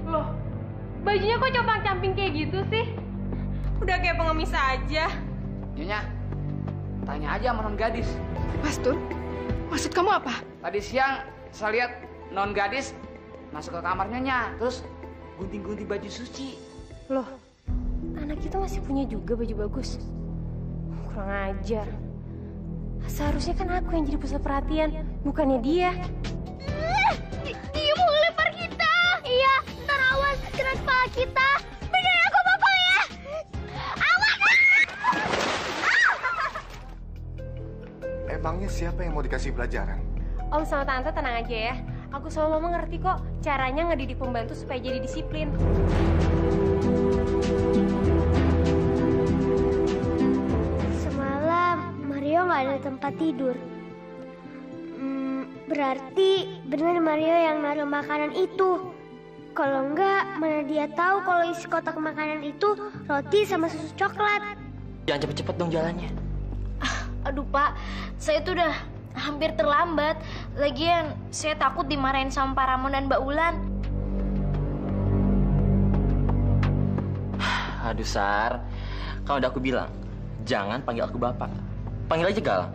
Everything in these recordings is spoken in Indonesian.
Loh, bajunya kok compang-camping kayak gitu sih? Udah kayak pengemis aja. Nyonya, tanya aja sama non gadis. Mas Tun, maksud kamu apa? Tadi siang saya lihat non gadis masuk ke kamar Nyonya, terus gunting-gunting baju suci. Loh, anak kita masih punya juga baju bagus. Kurang ajar. Seharusnya kan aku yang jadi pusat perhatian, bukannya dia. Dia mau lempar kita. Iya, ntar awas kena kepala kita. Bener aku bakal ya. Awas! Emangnya siapa yang mau dikasih pelajaran? Om sama Tante tenang aja ya. Aku sama Mama ngerti kok caranya ngedidik pembantu supaya jadi disiplin. Semalam Mario nggak ada tempat tidur. Berarti benar Mario yang naruh makanan itu. Kalau enggak, mana dia tahu kalau isi kotak makanan itu roti sama susu coklat. Jangan cepet-cepet dong jalannya. Aduh Pak, saya tuh udah hampir terlambat. Lagian saya takut dimarahin sama Pak Ramon dan Mbak Ulan. Aduh Sar, kan udah aku bilang, jangan panggil aku Bapak. Panggil aja Galang.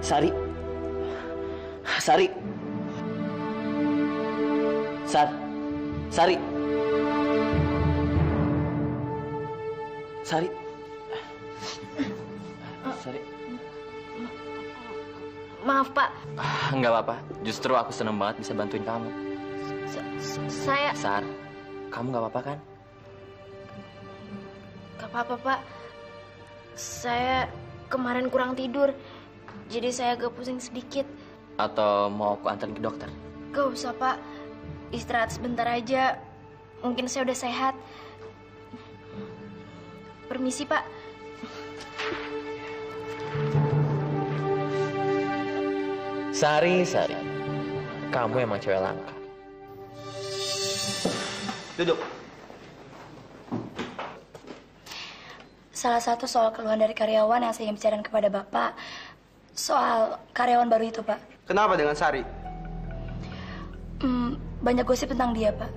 Sari. Sari. Sari. Sari. Sari. Maaf Pak, Nggak apa-apa. Justru aku seneng banget bisa bantuin kamu. saya Sar, kamu nggak apa-apa kan? gak apa-apa Pak. Saya kemarin kurang tidur, jadi saya agak pusing sedikit. Atau mau aku anterin ke dokter? Gak usah Pak, istirahat sebentar aja. Mungkin saya udah sehat. Permisi Pak. Sari, kamu emang cewek langka. Duduk. Salah satu soal keluhan dari karyawan yang saya ingin bicarakan kepada Bapak, soal karyawan baru itu, Pak. Kenapa dengan Sari? Banyak gosip tentang dia, Pak.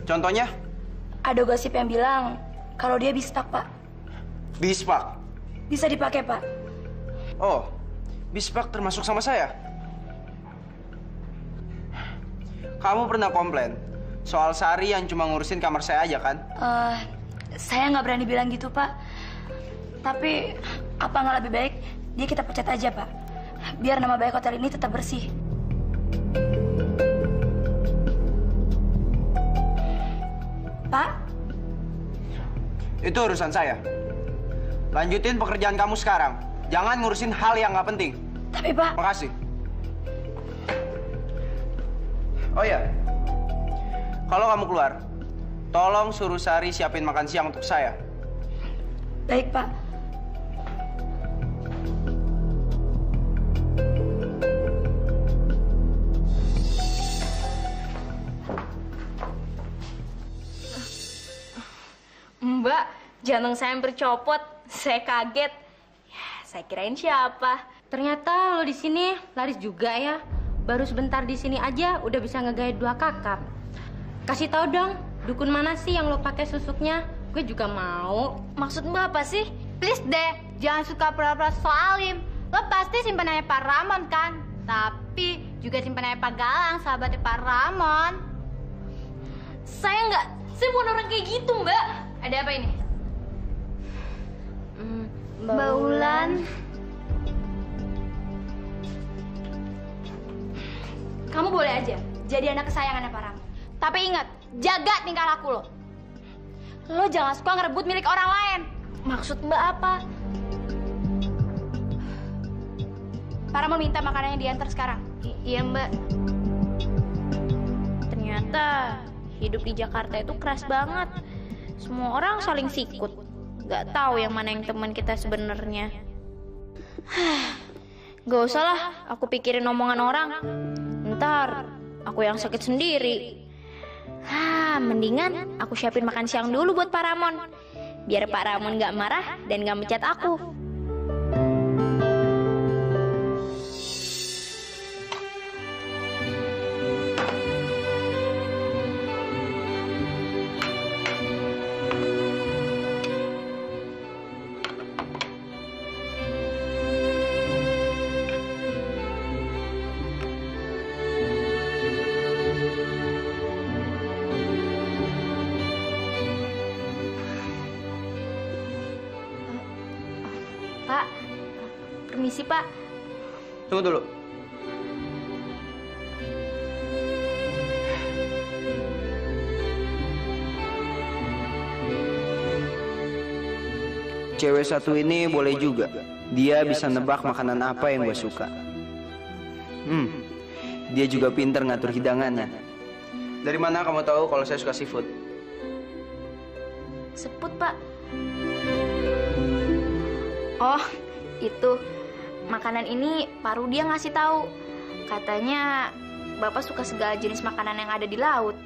Contohnya? Ada gosip yang bilang kalau dia bispak, Pak. Bispak? Bisa dipakai, Pak. Oh, bispak termasuk sama saya? Kamu pernah komplain soal Sari yang cuma ngurusin kamar saya aja, kan? Saya nggak berani bilang gitu, Pak. Tapi, apa nggak lebih baik dia kita pecat aja, Pak? Biar nama baik hotel ini tetap bersih. Pak? Itu urusan saya. Lanjutin pekerjaan kamu sekarang. Jangan ngurusin hal yang nggak penting. Tapi, Pak... Makasih. Oh ya, kalau kamu keluar, tolong suruh Sari siapin makan siang untuk saya. Baik, Pak. Mbak, jantung saya hampir copot. Saya kaget. Ya, saya kirain siapa. Ternyata lo di sini laris juga ya. Baru sebentar di sini aja udah bisa ngegait 2 kakap. Kasih tahu dong, dukun mana sih yang lo pakai susuknya? Gue juga mau. Maksud Mbak apa sih? Please deh, jangan suka pura-pura soalim. Lo pasti simpanannya Pak Ramon kan? Tapi juga simpanannya Pak Galang, sahabatnya Pak Ramon. Saya bukan orang kayak gitu, Mbak. Ada apa ini? Mbak Ulan. Kamu boleh aja jadi anak kesayangannya Pak Ramon. Tapi ingat, jaga tingkah laku lo. Lo jangan suka ngerebut milik orang lain. Maksud Mbak apa? Para mau minta makanannya diantar sekarang. Iya, Mbak. Ternyata hidup di Jakarta itu keras banget. Semua orang saling sikut. Gak tahu yang mana yang teman kita sebenarnya. Gak usah lah, aku pikirin omongan orang. Ntar aku yang sakit sendiri. Mendingan aku siapin makan siang dulu buat Pak Ramon. Biar Pak Ramon gak marah dan gak mencat aku. Pak, permisi Pak. Tunggu dulu. Cewek satu ini boleh juga. Dia bisa nebak makanan apa yang gue suka. Dia juga pinter ngatur hidangannya. Dari mana kamu tahu kalau saya suka seafood? Seput, Pak. Oh, itu. Makanan ini Pak Rudi yang ngasih tahu. Katanya Bapak suka segala jenis makanan yang ada di laut.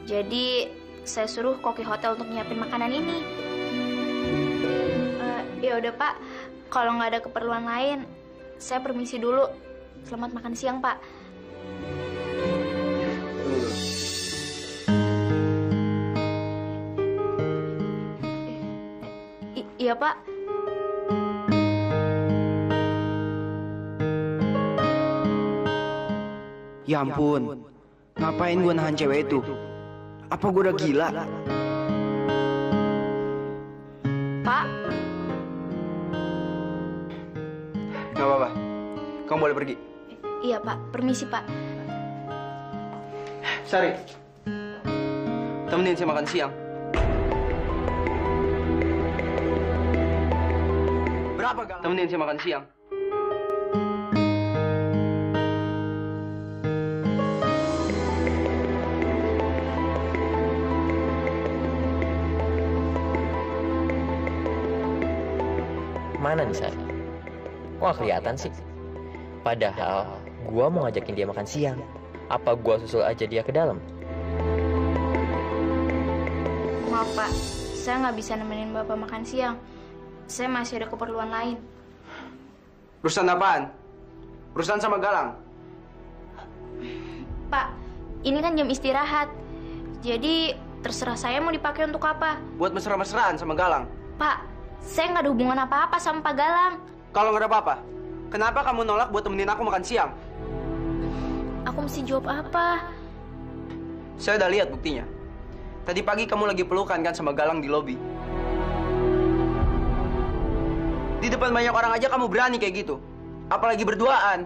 Jadi saya suruh koki hotel untuk nyiapin makanan ini. Ya udah Pak, kalau nggak ada keperluan lain, saya permisi dulu. Selamat makan siang Pak. Iya Pak. Ya ampun, ngapain gue nahan cewek itu? Apa gue udah gila? Pak. Gak apa-apa, kamu boleh pergi. Iya Pak, permisi Pak. Sari, temenin saya makan siang. Berapa galang? Temenin saya makan siang. Mana nih, Sari? Kok gak kelihatan sih? Padahal gua mau ngajakin dia makan siang. Apa gua susul aja dia ke dalam? Maaf Pak, saya nggak bisa nemenin Bapak makan siang. Saya masih ada keperluan lain. Urusan apaan? Urusan sama Galang? Pak, ini kan jam istirahat. Jadi terserah saya mau dipakai untuk apa. Buat mesra-mesraan sama Galang? Pak, saya nggak ada hubungan apa-apa sama Pak Galang. Kalau nggak ada apa-apa, kenapa kamu nolak buat temenin aku makan siang? Aku mesti jawab apa? Saya udah lihat buktinya. Tadi pagi kamu lagi pelukan kan sama Galang di lobi. Di depan banyak orang aja kamu berani kayak gitu. Apalagi berduaan.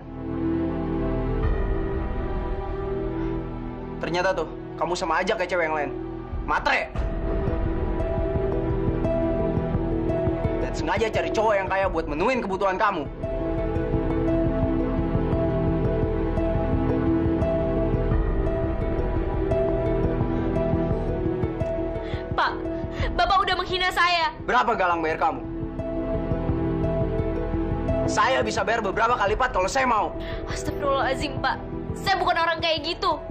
Ternyata tuh, kamu sama aja kayak cewek yang lain. Matre! Dan sengaja cari cowok yang kaya buat menuhin kebutuhan kamu. Pak, Bapak udah menghina saya. Berapa Galang bayar kamu? Saya bisa bayar beberapa kali lipat kalau saya mau. Astagfirullahaladzim, Pak. Saya bukan orang kayak gitu.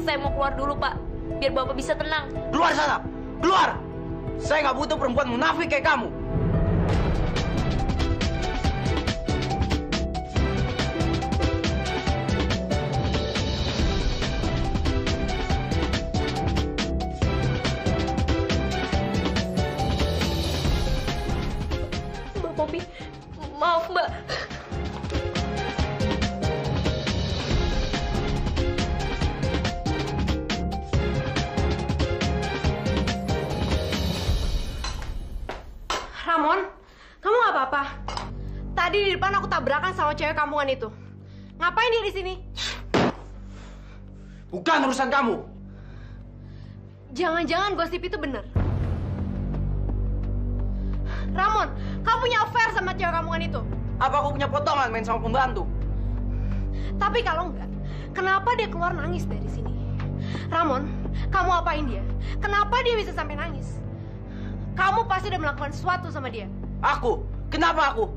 Saya mau keluar dulu, Pak. Biar Bapak bisa tenang. Keluar sana! Keluar! Saya nggak butuh perempuan munafik kayak kamu. Mbak Popi, maaf, Mbak. Ramon, kamu nggak apa-apa? Tadi di depan aku tabrakan sama cewek kampungan itu. Ngapain dia di sini? Bukan urusan kamu. Jangan-jangan gosip itu bener. Ramon, kamu punya affair sama cewek kampungan itu. Apa aku punya potongan main sama pembantu? Tapi kalau enggak, kenapa dia keluar nangis dari sini? Ramon, kamu apain dia? Kenapa dia bisa sampai nangis? Kamu pasti udah melakukan sesuatu sama dia. Aku? Kenapa aku?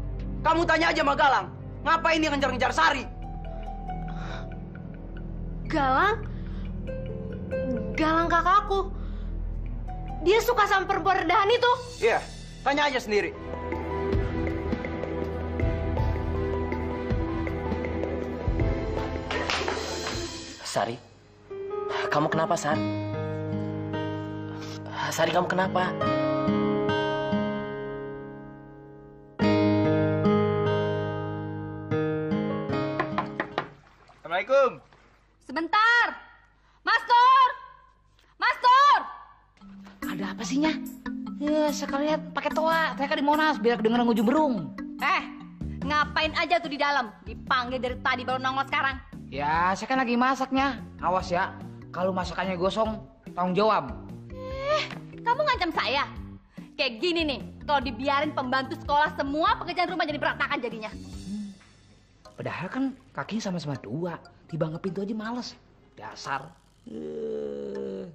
Kamu tanya aja sama Galang. Ngapain dia ngejar-ngejar Sari? Galang? Galang kakakku. Dia suka sama perempuan rendahan itu. Iya, tanya aja sendiri. Sari, kamu kenapa, Sar? Sari, kamu kenapa? Assalamualaikum. Sebentar. Mastur! Mastur! Ada apa sih, Nya? Ya, sekalian pakai toa. Mereka di Monas biar kedengeran ujung berung. Ngapain aja tuh di dalam? Dipanggil dari tadi baru nongol sekarang. Ya, saya kan lagi masaknya. Awas ya, kalau masakannya gosong, tanggung jawab. Kamu ngancam saya? Kayak gini nih, kalau dibiarin pembantu sekolah semua pekerjaan rumah jadi berantakan jadinya. Padahal kan kakinya sama-sama dua. Tiba ngepintu aja males. Dasar.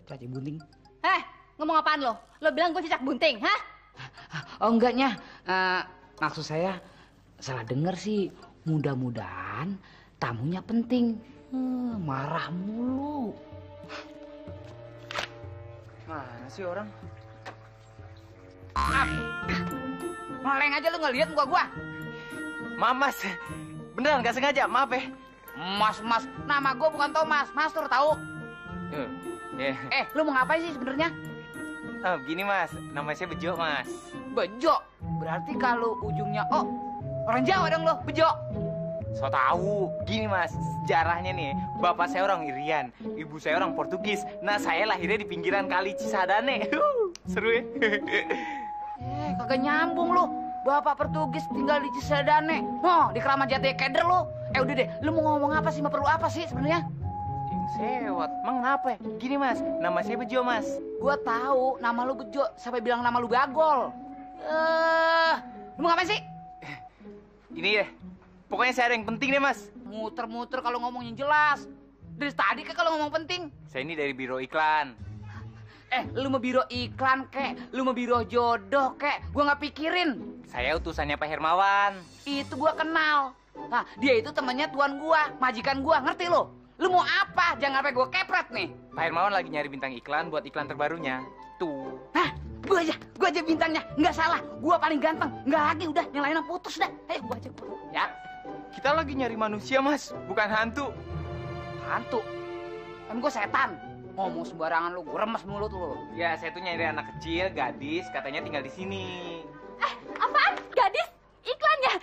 Caci bunting. Ngomong apaan lo? Lo bilang gue cicak bunting, hah? Oh enggaknya, maksud saya salah denger sih. Mudah-mudahan tamunya penting. Marah mulu. Mana sih orang? Ngeleng aja lu ngeliat muka gua. Mas, beneran gak sengaja, maaf ya. Mas, nama gua bukan Thomas, Mastur tahu. Lu mau ngapain sih sebenarnya? Begini Mas, nama saya Bejo Mas. Bejo? Berarti kalau ujungnya orang Jawa dong lo, Bejo. So tahu, gini Mas, sejarahnya nih, bapak saya orang Irian, ibu saya orang Portugis. Nah, saya lahirnya di pinggiran Kali Cisadane. Seru ya? Kagak nyambung lo. Bapak Portugis tinggal di Cisadane. Di Keramat Jati Keder lo. Udah deh, lu mau ngomong apa sih? Mau perlu apa sih sebenarnya? Sewot, emang kenapa? Gini Mas, nama saya Bejo Mas. Gua tahu nama lu Bejo, sampai bilang nama lu Bagol. Lu mau ngapain sih? Ini ya, pokoknya saya ada yang penting deh Mas. Muter-muter kalau ngomong yang jelas. Dari tadi kan kalau ngomong penting. Saya ini dari biro iklan. Lu mau biro iklan kek, lu mau biro jodoh kek, gua nggak pikirin. Saya utusannya Pak Hermawan. Itu gua kenal. Nah, dia itu temannya tuan gua, majikan gua, ngerti lo? Lu mau apa? Jangan sampai gua kepret nih. Pak Hermawan lagi nyari bintang iklan buat iklan terbarunya. Tuh. Gua aja bintangnya, nggak salah. Gua paling ganteng, nggak lagi udah, yang lainnya putus dah. Ayo gua aja. Ya, kita lagi nyari manusia Mas, bukan hantu. Hantu? Kan gua setan. Ngomong sembarangan lu, gua remes mulut lu. Ya, saya tuh nyari anak kecil, gadis, katanya tinggal di sini. Apaan? Gadis? Iklannya?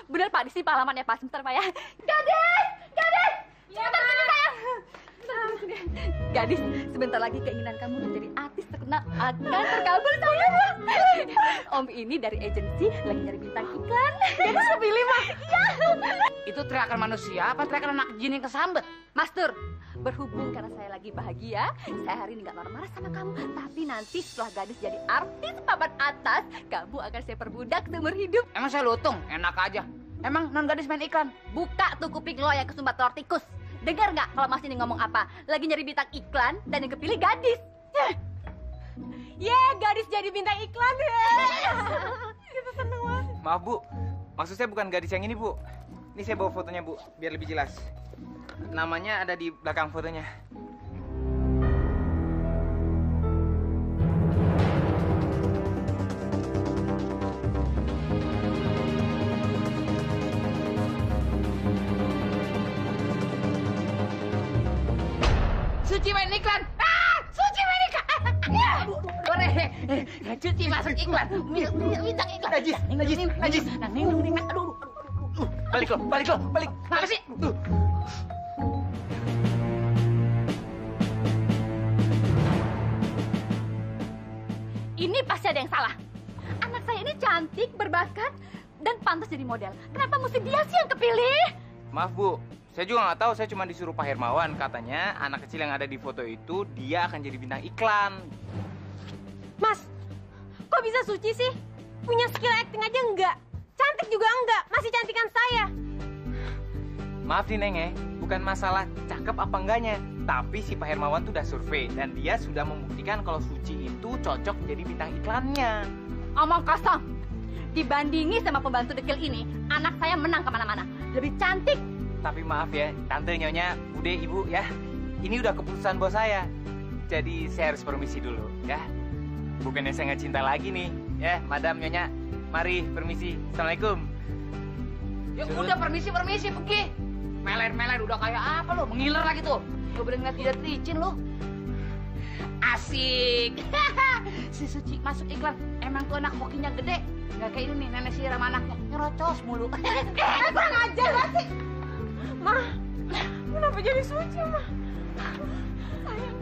Bener Pak, di sini palamannya Pak. Sebentar Pak ya. Gadis! Gadis! Sebentar sini sayang. Gadis, sebentar lagi keinginan kamu menjadi artis terkenal akan terkabul sayang. Om ini dari agensi lagi nyari bintang iklan. Gadis kepilih mah. Iya. Itu teriakan manusia apa teriakan anak jin yang kesambet? Mastur, berhubung karena saya lagi bahagia, saya hari ini nggak marah-marah sama kamu. Tapi nanti setelah gadis jadi artis papan atas, kamu akan saya perbudak seumur hidup. Emang saya lutung? Enak aja. Emang non gadis main iklan? Buka tuh kuping lo yang kesumbat telur tikus. Dengar nggak kalau Mas ini ngomong apa? Lagi nyari bintang iklan dan yang kepilih gadis. Gadis jadi bintang iklan. Kita seneng banget. Maaf Bu, maksud saya bukan gadis yang ini Bu. Ini saya bawa fotonya Bu, biar lebih jelas. Namanya ada di belakang fotonya. Suci main iklan. Suci main iklan. Suci masuk iklan. Bintang iklan. Najis. Aduh. Balik lo. Apa sih? Ini pasti ada yang salah. Anak saya ini cantik, berbakat, dan pantas jadi model. Kenapa mesti dia sih yang kepilih? Maaf Bu, saya juga nggak tahu. Saya cuma disuruh Pak Hermawan. Katanya anak kecil yang ada di foto itu dia akan jadi bintang iklan. Mas, kok bisa Suci sih? Punya skill acting aja enggak? Cantik cantik juga enggak, masih cantikan saya. Maaf nih Neng ya, bukan masalah cakep apa enggaknya. Tapi si Pak Hermawan tuh udah survei dan dia sudah membuktikan kalau Suci itu cocok jadi bintang iklannya. Omong kosong. Dibandingi sama pembantu dekil ini, anak saya menang kemana-mana. Lebih cantik. Tapi maaf ya, Tante, Nyonya, Bude, Ibu ya. Ini udah keputusan bos saya. Jadi saya harus permisi dulu ya. Bukannya saya nggak cinta lagi nih. Ya, Madam, Nyonya. Mari, permisi. Assalamualaikum. Ya udah permisi pergi. Meler udah kayak apa lo? Mengiler lagi tuh. Gue boleh ngeliat tidak licin lo. Asik. Si Suci masuk iklan. Emang tuh anak hokinya gede. Gak kayak ini nih, nenek siram anaknya. Nyerocos mulu. Kurang ajar gak sih? Ma, kenapa jadi Suci, Ma? Sayang.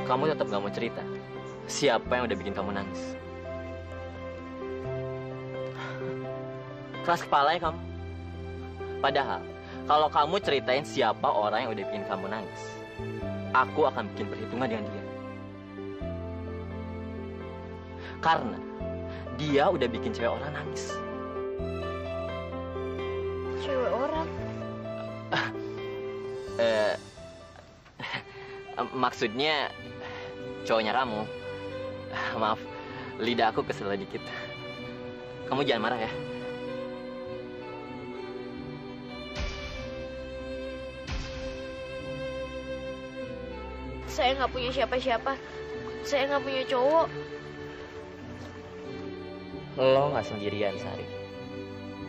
Kamu tetap gak mau cerita siapa yang udah bikin kamu nangis. Keras kepala ya kamu. Padahal kalau kamu ceritain siapa orang yang udah bikin kamu nangis, aku akan bikin perhitungan dengan dia. Karena dia udah bikin cewek orang nangis. Cewek orang? Maksudnya cowoknya kamu. Maaf, lidah aku kesel dikit. Kamu jangan marah ya. Saya nggak punya siapa-siapa. Saya nggak punya cowok. Lo nggak sendirian, Sari.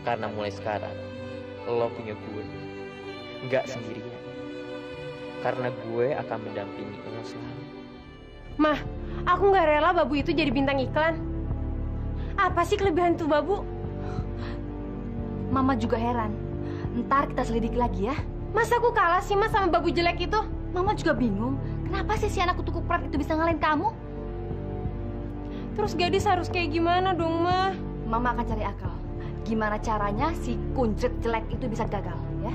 Karena mulai sekarang, lo punya gue. Nggak sendirian. Karena gue akan mendampingi lo selalu. Mah, aku nggak rela Babu itu jadi bintang iklan. Apa sih kelebihan tuh Babu? Mama juga heran. Ntar kita selidiki lagi ya. Masa aku kalah sih Mas sama Babu jelek itu? Mama juga bingung. Kenapa sih si anak kutu kuprat itu bisa ngalahin kamu? Terus gadis harus kayak gimana dong, Mah? Mama akan cari akal. Gimana caranya si kuncut jelek itu bisa gagal, ya?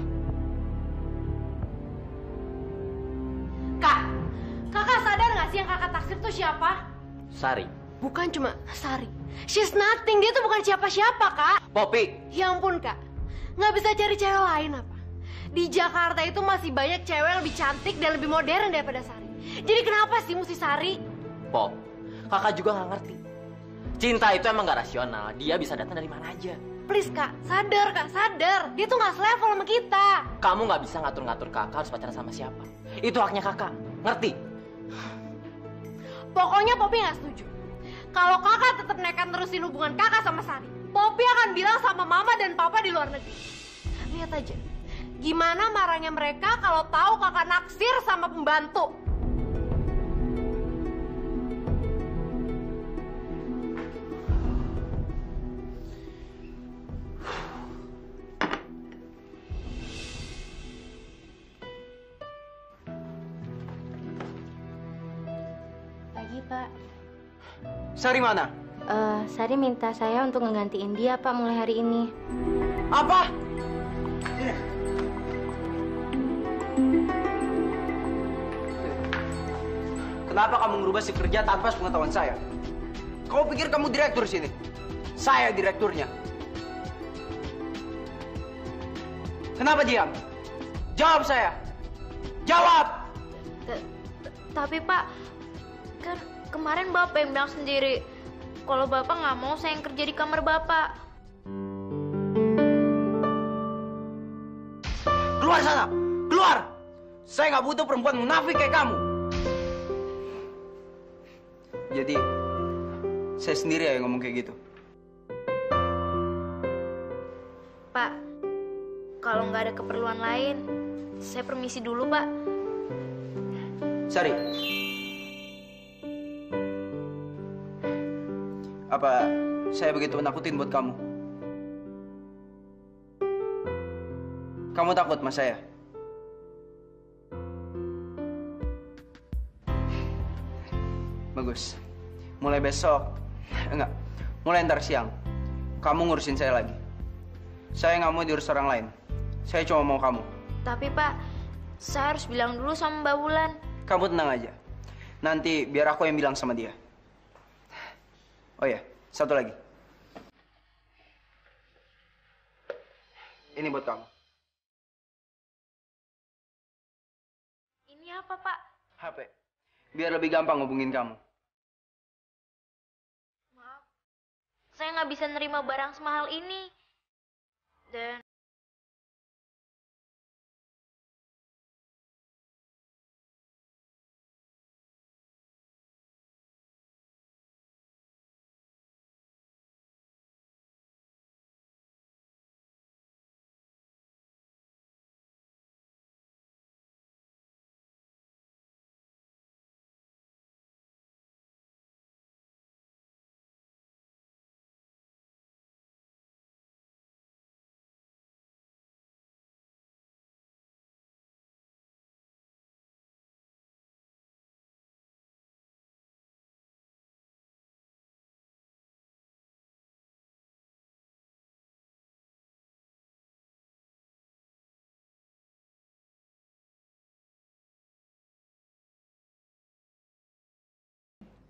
Kak, kakak sadar nggak sih yang kakak taksir tuh siapa? Sari. Bukan cuma Sari. She's nothing. Dia tuh bukan siapa-siapa, Kak. Poppy. Ya ampun, Kak. Nggak bisa cari cewek lain apa? Di Jakarta itu masih banyak cewek yang lebih cantik dan lebih modern daripada Sari. Jadi kenapa sih mesti Sari? Pop, kakak juga nggak ngerti. Cinta itu emang nggak rasional. Dia bisa datang dari mana aja. Please, Kak. Sadar, Kak. Sadar. Dia tuh nggak selevel sama kita. Kamu nggak bisa ngatur-ngatur kakak harus pacaran sama siapa. Itu haknya kakak. Ngerti? Pokoknya Poppy nggak setuju. Kalau kakak tetap nekat terusin hubungan kakak sama Sari, Poppy akan bilang sama mama dan papa di luar negeri. Lihat aja, gimana marahnya mereka kalau tahu kakak naksir sama pembantu. Pagi, Pak. Sari mana? Sari minta saya untuk ngegantiin dia, Pak, mulai hari ini. Apa? Kenapa kamu merubah si kerja tanpa sepengetahuan saya? Kamu pikir kamu direktur sini? Saya direkturnya. Kenapa diam? Jawab saya. Jawab! Tapi Pak, kan kemarin Bapak yang bilang sendiri kalau Bapak nggak mau saya yang kerja di kamar Bapak. Keluar sana! Keluar! Saya nggak butuh perempuan munafik kayak kamu. Jadi, saya sendiri yang ngomong kayak gitu. Pak, kalau nggak ada keperluan lain, saya permisi dulu, Pak. Sari. Apa saya begitu menakutin buat kamu? Kamu takut sama saya? Bagus. Mulai besok, enggak, mulai ntar siang, kamu ngurusin saya lagi. Saya nggak mau diurus orang lain. Saya cuma mau kamu. Tapi Pak, saya harus bilang dulu sama Mbak Wulan. Kamu tenang aja. Nanti biar aku yang bilang sama dia. Oh ya, satu lagi. Ini buat kamu. Ini apa Pak? HP. Biar lebih gampang hubungin kamu. Maaf, saya nggak bisa nerima barang semahal ini. Dan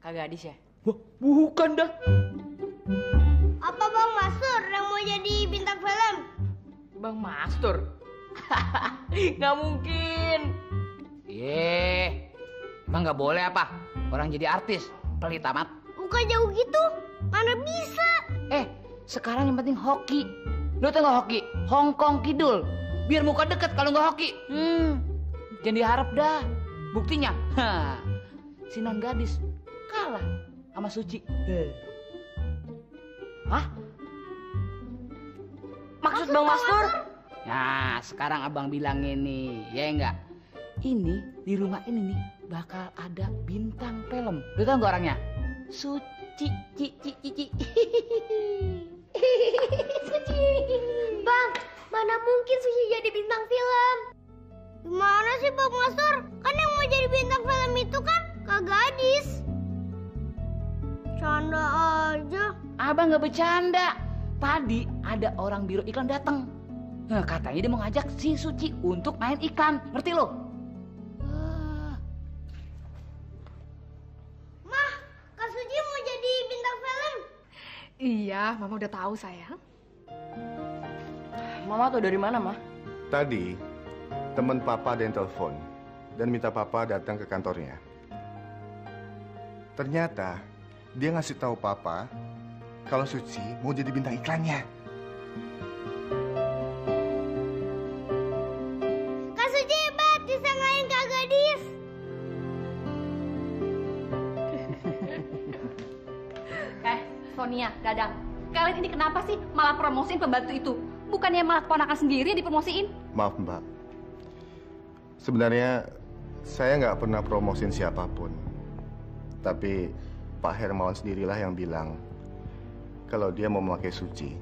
Kagak gadis ya? Wah, bukan dah. Apa Bang Mastur yang mau jadi bintang film? Bang Mastur? Nggak mungkin. Emang nggak boleh apa? Orang jadi artis, pelit amat. Bukan jauh gitu, mana bisa? Sekarang yang penting hoki. Lu tau nggak hoki? Hongkong Kidul. Biar muka deket kalau nggak hoki. Jangan diharap dah. Buktinya, si non gadis kalah sama Suci. Hah? Maksud Bang Mastur? Nah, sekarang abang bilang ini, ya enggak? Ini di rumah ini nih bakal ada bintang film. Lu tau nggak orangnya? Suci, Cici. Suci. Bang, mana mungkin Suci jadi bintang film? Gimana sih Bang Mastur? Kan yang mau jadi bintang film itu kan Kak Gadis. Canda aja. Abang nggak bercanda. Tadi ada orang biro iklan datang. Nah, katanya dia mau ngajak si Suci untuk main iklan. Ngerti lo? Mah, Kak Suci mau jadi bintang film. Iya, Mama udah tahu sayang. Mama tahu dari mana, Mah? Tadi, teman Papa ada yang telepon dan minta Papa datang ke kantornya. Ternyata, dia ngasih tahu Papa kalau Suci mau jadi bintang iklannya. Kak Suci hebat, bisa ngalahin Kak Gadis. Sonia, Dadang, kalian ini kenapa sih malah promosiin pembantu itu? Bukannya malah keponakan sendiri yang dipromosiin? Maaf Mbak, sebenarnya saya nggak pernah promosiin siapapun. Tapi Pak Hermawan sendirilah yang bilang kalau dia mau memakai Suci.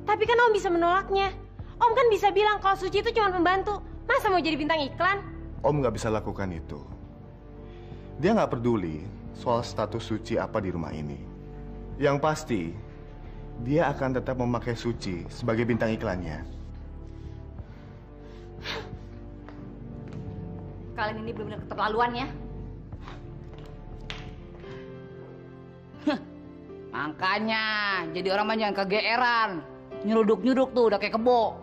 Tapi kan Om bisa menolaknya. Om kan bisa bilang kalau Suci itu cuma pembantu. Masa mau jadi bintang iklan? Om nggak bisa lakukan itu. Dia nggak peduli soal status Suci apa di rumah ini. Yang pasti, dia akan tetap memakai Suci sebagai bintang iklannya. Kalian ini benar-benar keterlaluan ya. Makanya jadi orang mah jangan kegeeran. Nyeruduk-nyeruduk tuh udah kayak kebo.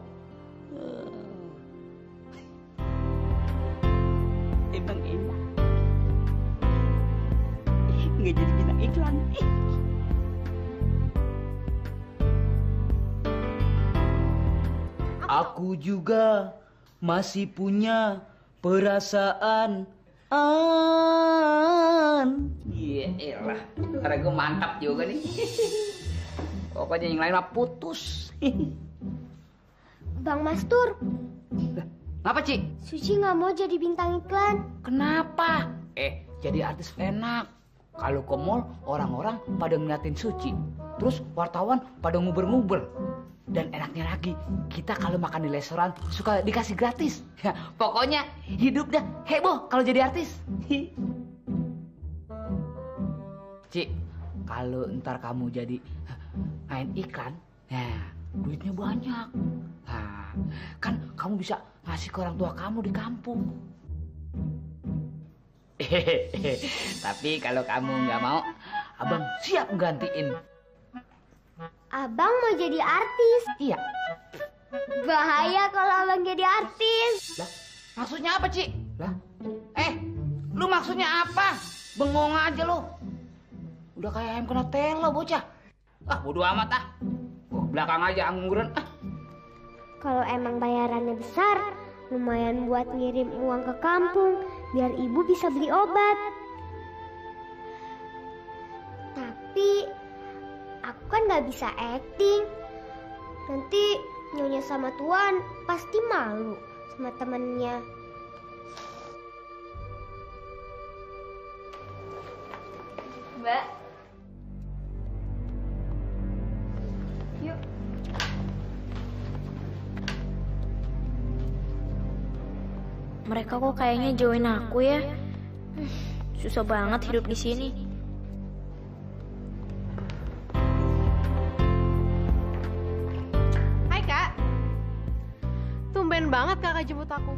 Emang enak. Nggak jadi bintang iklan. Aku juga masih punya perasaan. Iya elah, karena gue mantap juga nih. Pokoknya yang lain mah putus. Bang Mastur. Ngapa, Ci? Suci nggak mau jadi bintang iklan. Kenapa? Jadi artis enak. Kalau ke mall, orang-orang pada ngeliatin Suci. Terus wartawan pada nguber-nguber. Dan enaknya lagi, kita kalau makan di restoran suka dikasih gratis. Ya, pokoknya hidup dah heboh kalau jadi artis. Ci, kalau ntar kamu jadi main iklan, nah duitnya banyak. Nah, kan kamu bisa ngasih ke orang tua kamu di kampung. Tapi kalau kamu nggak mau, abang siap gantiin. Abang mau jadi artis? Iya. Bahaya kalau abang jadi artis. Lah, maksudnya apa, Ci? Lah, lu maksudnya apa? Bengong aja lu. Udah kayak ayam kena telo bocah. Ah, bodo amat ah. Belakang aja angguran ah. Kalau emang bayarannya besar, lumayan buat ngirim uang ke kampung biar ibu bisa beli obat. Tapi aku kan nggak bisa acting. Nanti Nyonya sama Tuan pasti malu sama temennya. Mbak. Yuk. Mereka kok kayaknya jauhin aku ya. Susah banget hidup di sini. Hai Kak. Tumben banget Kakak jemput aku.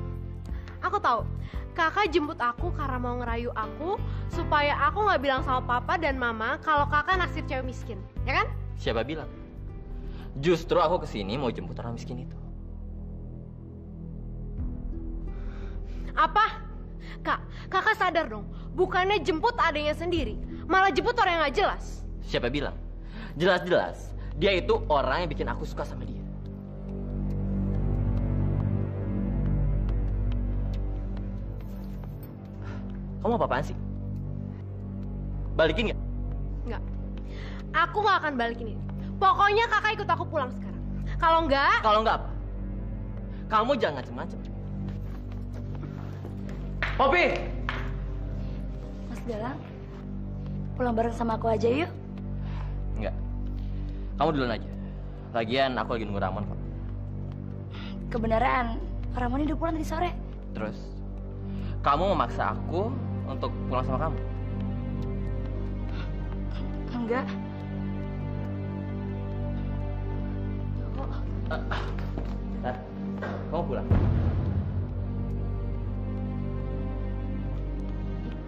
Aku tahu, Kakak jemput aku karena mau ngerayu aku supaya aku nggak bilang sama Papa dan Mama kalau Kakak naksir cewek miskin, ya kan? Siapa bilang? Justru aku kesini mau jemput orang miskin itu. Apa? Kak, Kakak sadar dong, bukannya jemput adanya sendiri, malah jemput orang yang nggak jelas. Siapa bilang? Jelas-jelas dia itu orang yang bikin aku suka sama dia. Kamu apa-apaan sih? Balikin nggak? Nggak. Aku nggak akan balikin ini. Pokoknya Kakak ikut aku pulang sekarang. Kalau nggak... Kalau nggak apa? Kamu jangan macem-macem. Popi! Mas Galang, pulang bareng sama aku aja yuk. Enggak. Kamu duluan aja. Lagian aku lagi nunggu Ramon kok. Kebenaran, Ramon udah pulang tadi sore. Terus, kamu memaksa aku untuk pulang sama kamu? Enggak. Sar, kamu pulang?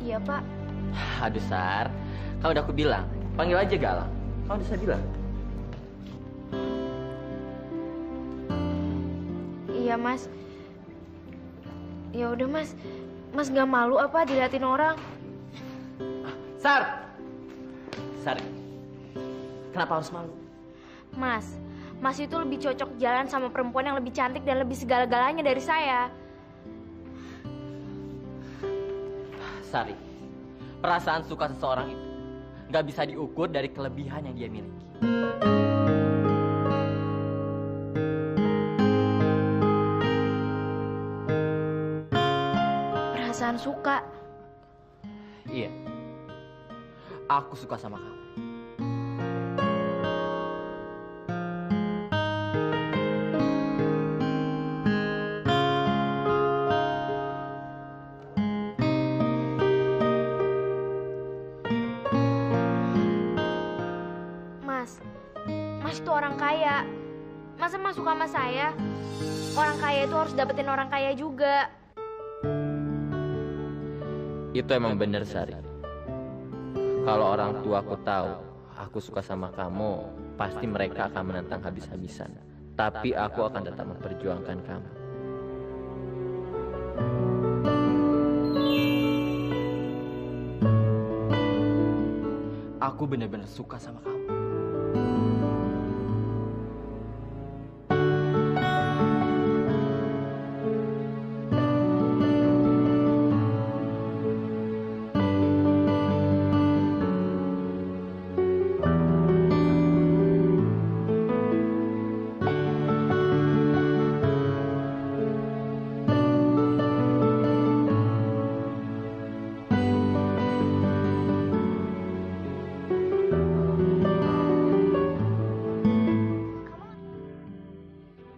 Iya, Pak. Aduh, Sar. Kan udah aku bilang. Panggil aja Galang. Kamu udah saya bilang. Iya, Mas. Ya udah, Mas. Mas nggak malu apa diliatin orang? Sar! Sar, kenapa harus malu? Mas itu lebih cocok jalan sama perempuan yang lebih cantik dan lebih segala-galanya dari saya. Sari, perasaan suka seseorang itu nggak bisa diukur dari kelebihan yang dia miliki. Perasaan suka? Iya, aku suka sama kamu. Mas itu orang kaya. Masa Mas suka sama saya? Orang kaya itu harus dapetin orang kaya juga. Itu emang bener, Sari. Kalau orang tuaku tahu aku suka sama kamu, pasti mereka akan menentang habis-habisan. Tapi aku akan tetap memperjuangkan kamu. Aku benar-benar suka sama kamu.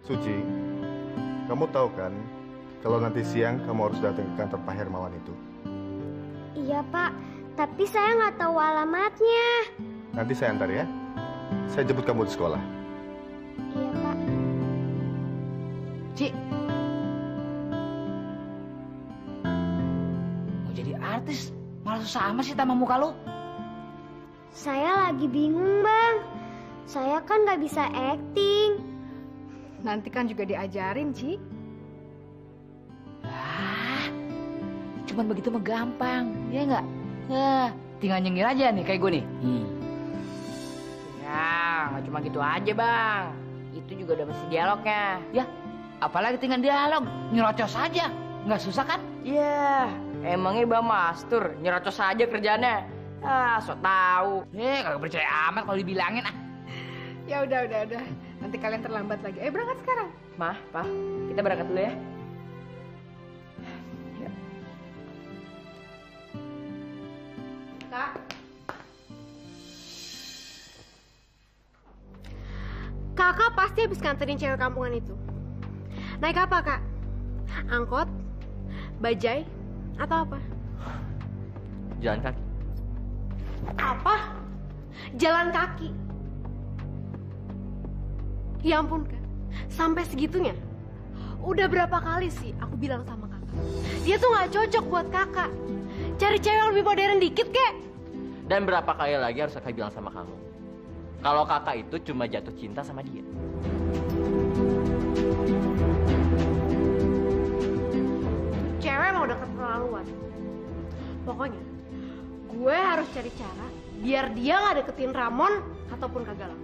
Suci, kamu tahu kan kalau nanti siang kamu harus datang ke kantor Pak Hermawan itu? Iya Pak, Tapi saya nggak tahu alamatnya. Nanti saya antar ya. Saya jemput kamu di sekolah. Iya, Pak. Ci, mau jadi artis malah susah amat sih tambah muka lu. Saya lagi bingung, Bang. Saya kan nggak bisa acting. Nanti kan juga diajarin, Ci. Cuman begitu mah gampang, ya nggak? Nah, tinggal nyengir aja nih kayak gue nih. Ya, nggak cuma gitu aja bang. Itu juga udah mesti dialognya. Ya, apalagi tinggal dialog, nyerocos aja. Nggak susah kan? Iya, emangnya Bang Mastur nyerocos aja kerjanya. Ah, sok tahu. Kagak percaya amat kalau dibilangin ah. Ya udah. Nanti kalian terlambat lagi. Ayo berangkat sekarang. Mah, Pak, kita berangkat dulu ya. Kak. Kakak pasti habis nganterin cewek kampungan itu. Naik apa, Kak? Angkot? Bajai? Atau apa? Jalan kaki. Apa? Jalan kaki? Ya ampun, Kak. Sampai segitunya? Udah berapa kali sih aku bilang sama kakak? Dia tuh gak cocok buat kakak. Cari cewek yang lebih modern dikit, kek. Dan berapa kali lagi harus kakak bilang sama kamu? Kalau kakak itu cuma jatuh cinta sama dia. Cewek mau deket keterlaluan. Pokoknya, gue harus cari cara biar dia gak deketin Ramon ataupun Kak Galang.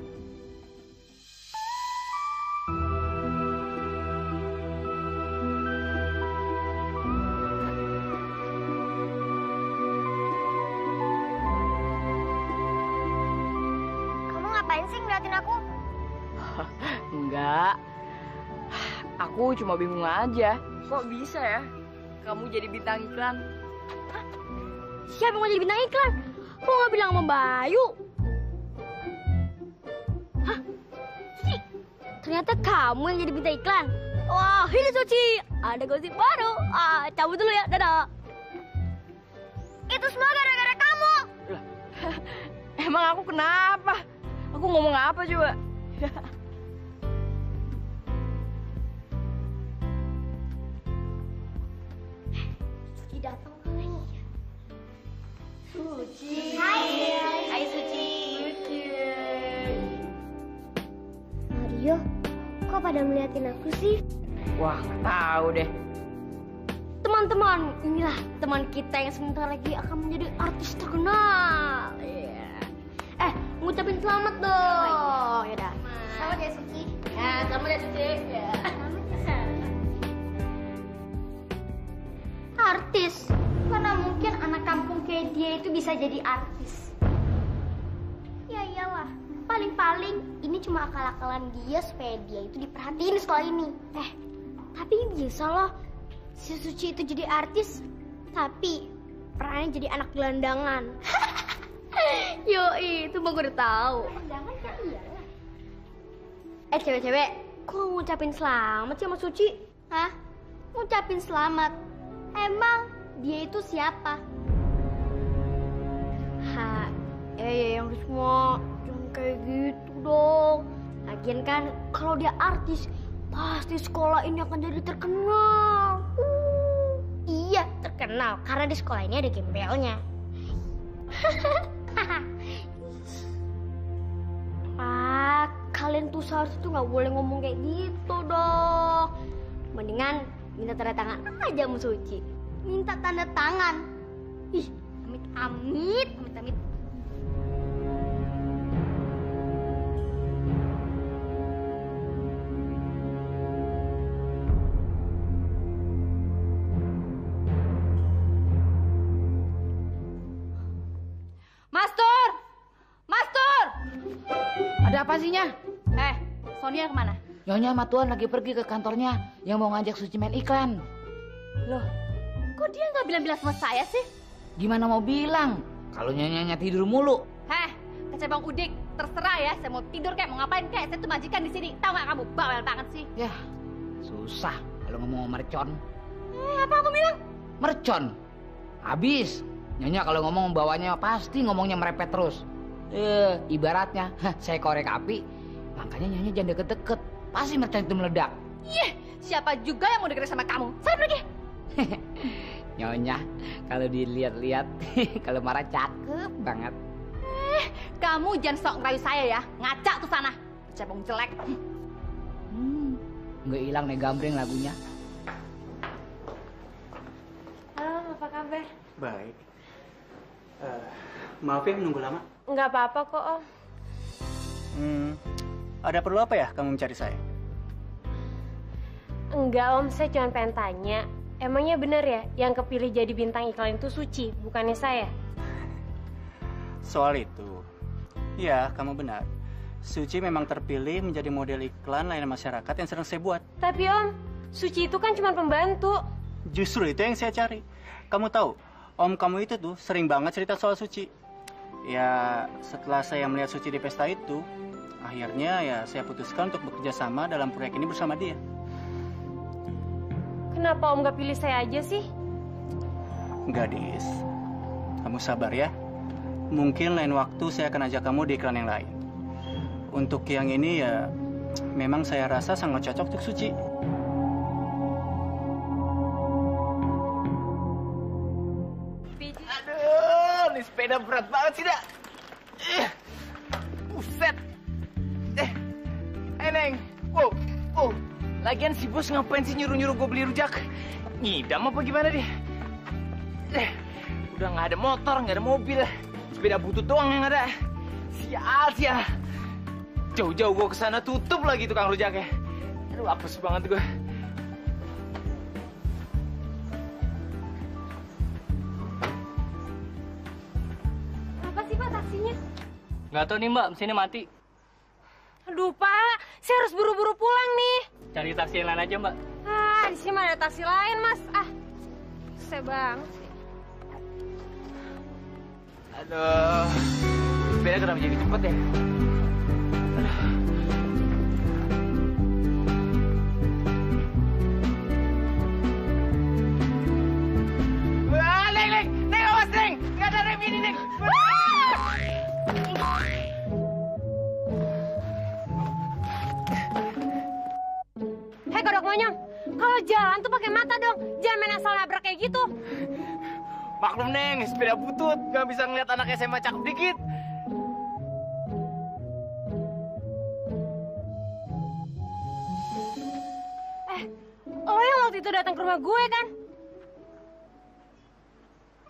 Kamu ngapain sih ngeliatin aku? Enggak. Aku cuma bingung aja. Kok bisa ya kamu jadi bintang iklan? Siapa yang mau jadi bintang iklan? Kok nggak bilang sama Bayu? Hah? Suci, ternyata kamu yang jadi bintang iklan. Wah, ini Suci. Ada gosip baru. Cabut dulu ya, dadah. Itu semua gara-gara kamu. Emang aku kenapa? Aku ngomong apa coba? Suci datang tuh. Suci. Hai Suci. Mario, kok pada ngeliatin aku sih? Wah, nggak tahu deh. Teman-teman, inilah teman kita yang sebentar lagi akan menjadi artis terkenal. Ngucapin selamat dong. Ya dah. Selamat ya Suci. Ya, selamat ya Suci. Ya. Artis? Mana mungkin anak kampung kayak dia itu bisa jadi artis? Ya iyalah. Paling-paling ini cuma akal-akalan dia supaya dia itu diperhatiin di sekolah ini. Tapi bisa loh. Si Suci itu jadi artis, tapi perannya jadi anak gelandangan. Yoi, itu mah gue udah tahu. Gelandangan kan iya. Cewek-cewek, kok ngucapin selamat sih sama Suci? Hah? Ngucapin selamat? Emang dia itu siapa? Yang semua jangan kayak gitu dong. Lagian kan kalau dia artis, pasti sekolah ini akan jadi terkenal. Iya, terkenal karena di sekolah ini ada gembelnya. Kalian tuh seharusnya tuh nggak boleh ngomong kayak gitu dong. Mendingan minta tanda tangan aja sama Suci. Minta tanda tangan. Ih, amit. Mastur! Ada apa sihnya? Sonia kemana? Nyonya sama Tuan lagi pergi ke kantornya yang mau ngajak Suci main iklan. Loh, kok dia nggak bilang-bilang sama saya sih? Gimana mau bilang? Kalau nyonyanya tidur mulu. Kecebong Udik, terserah ya. Saya mau tidur kayak mau ngapain kayak. Saya tuh majikan di sini. Tahu nggak kamu bawel banget sih? Ya, susah kalau ngomong mercon. Apa aku bilang? Mercon. Habis. Nyonya kalau ngomong bawahnya pasti ngomongnya merepet terus. Ibaratnya saya korek api, makanya Nyonya jangan deket-deket. Pasti mercon itu meledak. Siapa juga yang mau deket sama kamu? Sana pergi. Nyonya, kalau dilihat-lihat, kalau marah cakep banget. Kamu jangan sok ngerayu saya ya. Ngaca tuh sana. Cebong jelek. Nggak hilang nih gambreng lagunya. Halo, apa kabar? Baik. Maaf ya menunggu lama. Nggak apa-apa kok, Om. Ada perlu apa ya kamu mencari saya? Enggak, Om. Saya cuma pengen tanya. Emangnya benar ya yang kepilih jadi bintang iklan itu Suci, bukannya saya? Soal itu, ya kamu benar. Suci memang terpilih menjadi model iklan layanan masyarakat yang sedang saya buat. Tapi Om, Suci itu kan cuma pembantu. Justru itu yang saya cari. Kamu tahu, Om kamu itu tuh sering banget cerita soal Suci. Ya, setelah saya melihat Suci di pesta itu, akhirnya ya saya putuskan untuk bekerja sama dalam proyek ini bersama dia. Kenapa Om gak pilih saya aja sih? Gadis, kamu sabar ya. Mungkin lain waktu saya akan ajak kamu di iklan yang lain. Untuk yang ini ya, memang saya rasa sangat cocok untuk Suci. Aduh, ini sepeda berat banget sih, Dak. Buset. Neng. Wow. Lagian si bos ngapain sih nyuruh-nyuruh gue beli rujak? Ngidam apa gimana dia? Udah nggak ada motor, nggak ada mobil. Sepeda butut doang yang ada. Sial. Jauh-jauh gue kesana tutup lagi tukang rujaknya. Aduh, apes banget gue. Apa sih Pak taksinya? Nggak tahu nih Mbak, mesinnya mati. Aduh Pak, saya harus buru-buru pulang nih. Cari taksi yang lain aja Mbak. Di sini mah ada taksi lain Mas. Susah banget sih. Aduh, sepeda kenapa jadi cepet ya? Wah, Neng, awas Neng, nggak ada rem ini Neng. Hei kodok monyong, kalau jalan tuh pakai mata dong, jangan main asal nabrak kayak gitu. Maklum Neng, sepeda butut, nggak bisa ngeliat anak SMA cakep dikit. Lo yang waktu itu datang ke rumah gue kan?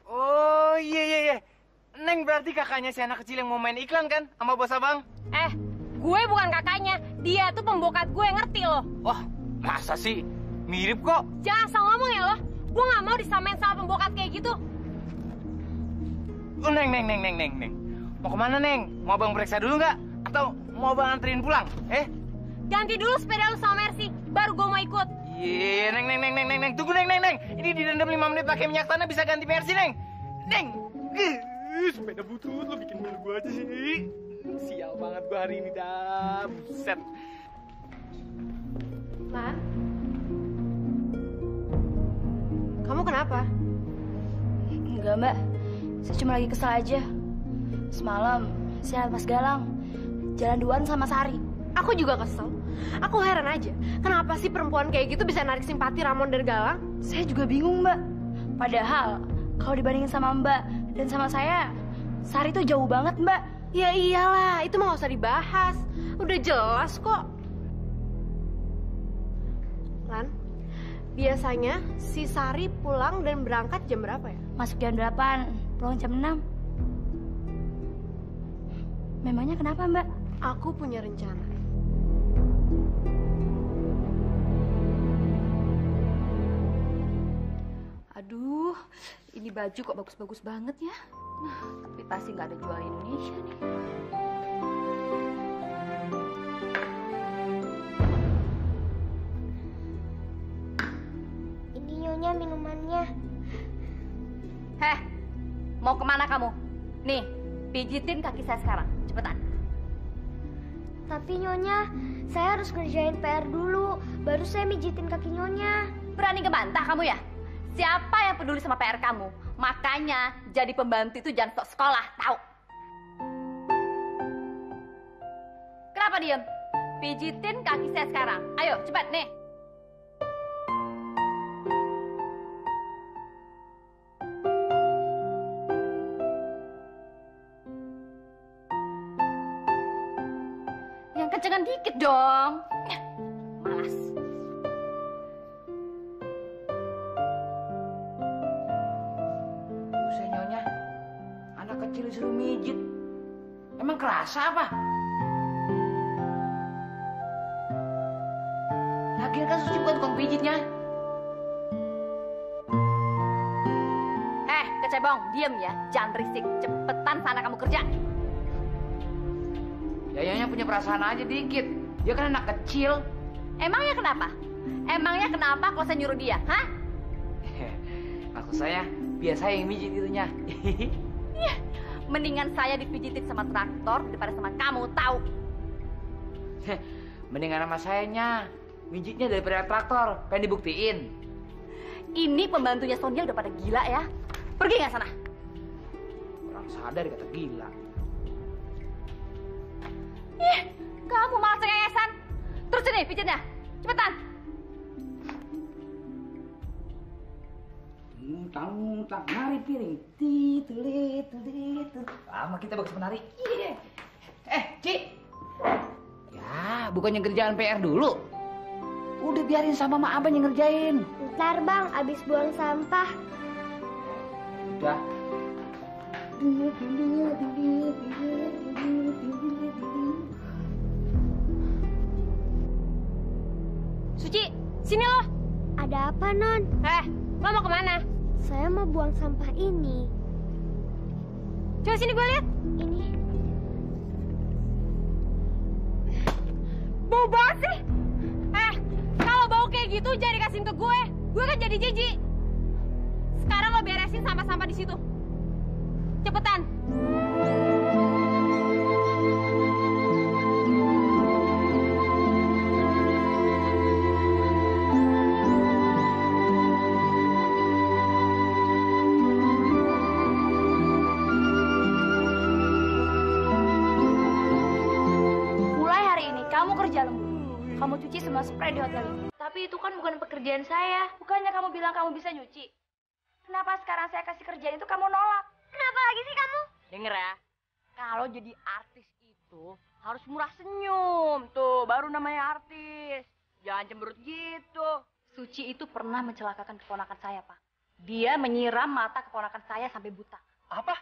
Oh iya. Neng berarti kakaknya si anak kecil yang mau main iklan kan sama bos abang? Gue bukan kakaknya, dia tuh pembokat gue, ngerti lo? Wah, masa sih? Mirip kok. Jangan asal ngomong ya lo, gue nggak mau disamain sama pembokat kayak gitu. Oh, Neng. Mau kemana Neng? Mau abang periksa dulu nggak? Atau mau abang anterin pulang? Ganti dulu sepeda lo sama Mercy, baru gue mau ikut. Iya, Neng. Tunggu Neng. Ini direndam 5 menit pakai minyak tanah bisa ganti Mercy, Neng. Sepeda butut lo bikin malu gue aja sih. Sial banget gue hari ini dah. Buset. Lan? Kamu kenapa? Enggak, Mbak. Saya cuma lagi kesal aja. Semalam, saya lihat Mas Galang jalan duaan sama Sari. Aku juga kesel. Aku heran aja, kenapa sih perempuan kayak gitu bisa narik simpati Ramon dan Galang? Saya juga bingung, Mbak. Padahal, kalau dibandingin sama Mbak dan sama saya, Sari tuh jauh banget, Mbak. Ya iyalah, itu mah gak usah dibahas. Udah jelas kok. Lan, biasanya si Sari pulang dan berangkat jam berapa ya? Masuk jam 8, pulang jam 6. Memangnya kenapa, Mbak? Aku punya rencana. Aduh, ini baju kok bagus-bagus banget ya. Nah, tapi pasti nggak ada jual Indonesia nih. Ini Nyonya minumannya. Mau kemana kamu? Nih, pijitin kaki saya sekarang, cepetan. Tapi Nyonya, saya harus ngerjain PR dulu, baru saya mijitin kaki Nyonya. Berani ngebantah kamu ya? Siapa yang peduli sama PR kamu? Makanya jadi pembantu itu jangan sok sekolah, tahu? Kenapa diem? Pijitin kaki saya sekarang. Ayo, cepat nih. Yang kencengan dikit dong. Malas. Buset Nyonya, anak kecil disuruh mijit. Emang kerasa apa? Lagian kan Suci bukan tukang pijitnya. Kecebong, diem ya. Jangan berisik. Cepetan sana kamu kerja. Ya Nyonya punya perasaan aja dikit. Dia kan anak kecil. Emangnya kenapa? Emangnya kenapa kalau saya nyuruh dia, hah? Maksud saya, biar saya yang mijit itunya. Mendingan saya dipijitin sama traktor daripada sama kamu, tahu? Mendingan sama sayanya. Mijitnya daripada traktor. Pengen dibuktiin. Ini pembantunya Sonia udah pada gila ya. Pergi nggak sana? Orang sadar kata gila. Kamu malah cengengesan. Terus sini pijitnya. Cepetan. Tang nari piring. Lama kita bagus menari. Ci. Ya, bukannya kerjaan PR dulu. Udah biarin sama Mak Abang yang ngerjain. Ntar Bang, abis buang sampah. Udah. Suci, sini loh. Ada apa, Non? Lo mau kemana? Saya mau buang sampah ini. Coba sini gue lihat. Ini. Bau banget sih. Kalau bau kayak gitu jangan dikasihin ke gue. Gue kan jadi jijik. Sekarang lo beresin sampah-sampah di situ. Cepetan. Mulai hari ini kamu kerja lembur. Kamu cuci semua spray di hotel ini. Tapi itu kan bukan pekerjaan saya. Bukannya kamu bilang kamu bisa nyuci. Kenapa sekarang saya kasih kerjaan itu kamu nolak? Kenapa lagi sih kamu? Denger ya, kalau jadi artis itu harus murah senyum. Tuh, baru namanya artis. Jangan cemberut gitu. Suci itu pernah mencelakakan keponakan saya, Pak. Dia menyiram mata keponakan saya sampai buta. Apa?